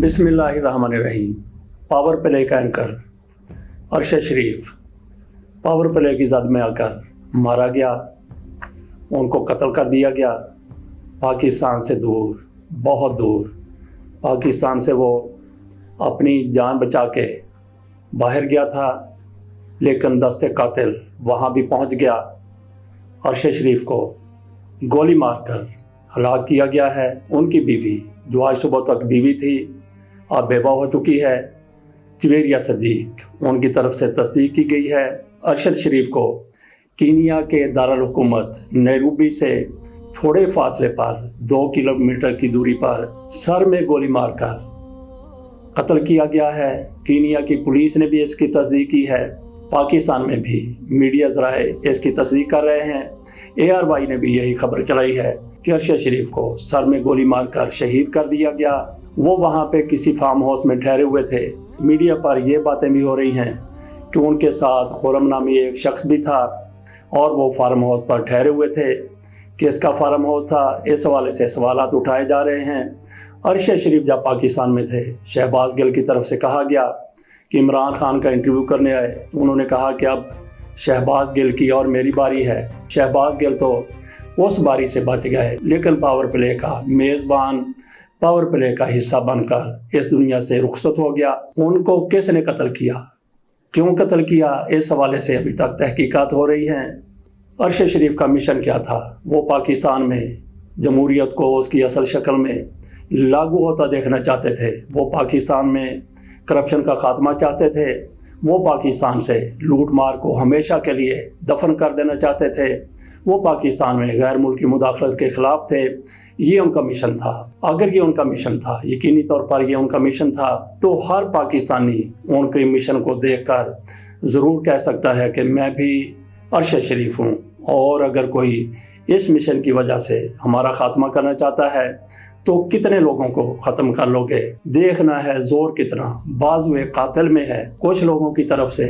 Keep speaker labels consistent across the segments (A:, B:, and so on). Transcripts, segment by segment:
A: बिस्मिल्लाहिर्रहमानिर्रहीम। Power play का anchor Arshad शरीफ power play की जद में आकर मारा गया, उनको कत्ल कर दिया गया। पाकिस्तान से दूर, बहुत दूर, पाकिस्तान से वो अपनी जान बचा के बाहर गया था, लेकिन दस्ते कातिल वहाँ भी पहुँच गया। अरशद शरीफ को गोली मारकर हलाक किया गया है। उनकी बीवी, जो आज सुबह तक बीवी थी, अब बेवा हो चुकी है, जवेरिया सदीक, उनकी तरफ से तस्दीक की गई है। अरशद शरीफ को कीनिया के दारुल हुकूमत नैरोबी से थोड़े फासले पर 2 किलोमीटर की दूरी पर सर में गोली मारकर कत्ल किया गया है। कीनिया की पुलिस ने भी इसकी तस्दीक की है। पाकिस्तान में भी मीडिया ज़राए इसकी तस्दीक कर रहे हैं। ARY ने भी यही खबर चलाई है कि अरशद शरीफ को सर में गोली मारकर शहीद कर दिया गया। वो वहाँ पे किसी फार्म हाउस में ठहरे हुए थे। मीडिया पर ये बातें भी हो रही हैं कि उनके साथ खुरम नामी एक शख्स भी था और वो फार्म हाउस पर ठहरे हुए थे। किसका फार्म हाउस था, इस हवाले से सवालात उठाए जा रहे हैं। अरशद शरीफ जब पाकिस्तान में थे, शहबाज गिल की तरफ से कहा गया कि इमरान खान का इंटरव्यू करने आए, तो उन्होंने कहा कि अब शहबाज गिल की और मेरी बारी है। शहबाज गिल तो उस बारी से बच गए, लेकिन पावर प्ले का मेज़बान, पावर प्ले का हिस्सा बनकर इस दुनिया से रुखसत हो गया। उनको किसने कत्ल किया, क्यों कत्ल किया, इस हवाले से अभी तक तहकीकात हो रही हैं। अरशद शरीफ का मिशन क्या था? वो पाकिस्तान में जमहूरियत को उसकी असल शक्ल में लागू होता देखना चाहते थे। वो पाकिस्तान में करप्शन का खात्मा चाहते थे। वो पाकिस्तान से लूट मार को हमेशा के लिए दफन कर देना चाहते थे। वो पाकिस्तान में गैर मुल्की मुदाखलत के ख़िलाफ़ थे। ये उनका मिशन था। अगर ये उनका मिशन था, यकीनी तौर पर ये उनका मिशन था, तो हर पाकिस्तानी उनके मिशन को देखकर ज़रूर कह सकता है कि मैं भी अरशद शरीफ हूँ। और अगर कोई इस मिशन की वजह से हमारा ख़ात्मा करना चाहता है तो कितने लोगों को ख़त्म कर लोगे? देखना है ज़ोर कितना बाजुए कातिल में है। कुछ लोगों की तरफ से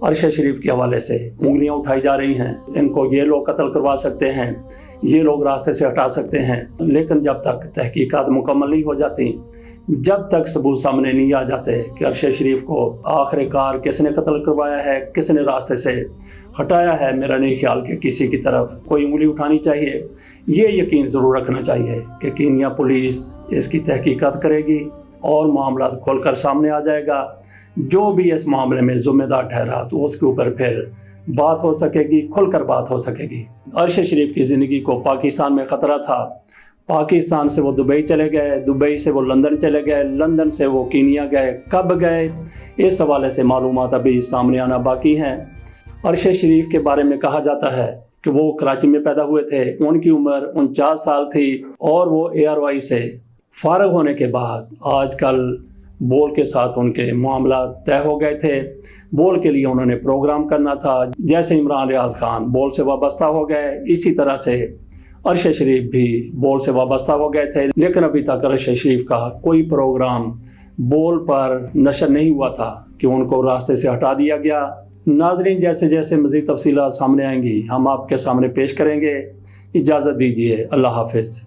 A: अरशद शरीफ के हवाले से उंगलियां उठाई जा रही हैं। इनको ये लोग कत्ल करवा सकते हैं, ये लोग रास्ते से हटा सकते हैं, लेकिन जब तक तहकीकात मुकम्मल नहीं हो जाती, जब तक सबूत सामने नहीं आ जाते कि अरशद शरीफ को आखिरकार किसने कत्ल करवाया है, किसने रास्ते से हटाया है, मेरा नहीं ख्याल कि किसी की तरफ कोई उंगली उठानी चाहिए। ये यकीन ज़रूर रखना चाहिए कि कीनिया पुलिस इसकी तहकीकात करेगी और मामला खोलकर सामने आ जाएगा। जो भी इस मामले में ज़िम्मेदार ठहरा तो उसके ऊपर फिर बात हो सकेगी, खुलकर बात हो सकेगी। अरशद शरीफ की ज़िंदगी को पाकिस्तान में ख़तरा था। पाकिस्तान से वो दुबई चले गए, दुबई से वो लंदन चले गए, लंदन से वो कीनिया गए। कब गए, इस हवाले से मालूमात अभी सामने आना बाकी हैं। अरशद शरीफ के बारे में कहा जाता है कि वो कराची में पैदा हुए थे। उनकी उम्र 49 साल थी और वो ARY से फारग होने के बाद आजकल बोल के साथ उनके मामला तय हो गए थे। बोल के लिए उन्होंने प्रोग्राम करना था। जैसे इमरान रियाज खान बोल से वाबस्ता हो गए, इसी तरह से अरशद शरीफ भी बोल से वाबस्ता हो गए थे। लेकिन अभी तक अरशद शरीफ का कोई प्रोग्राम बोल पर नशर नहीं हुआ था कि उनको रास्ते से हटा दिया गया। नाजरीन, जैसे जैसे मज़ीद तफसीलात सामने आएंगी हम आपके सामने पेश करेंगे। इजाज़त दीजिए, अल्लाह हाफ़िज़।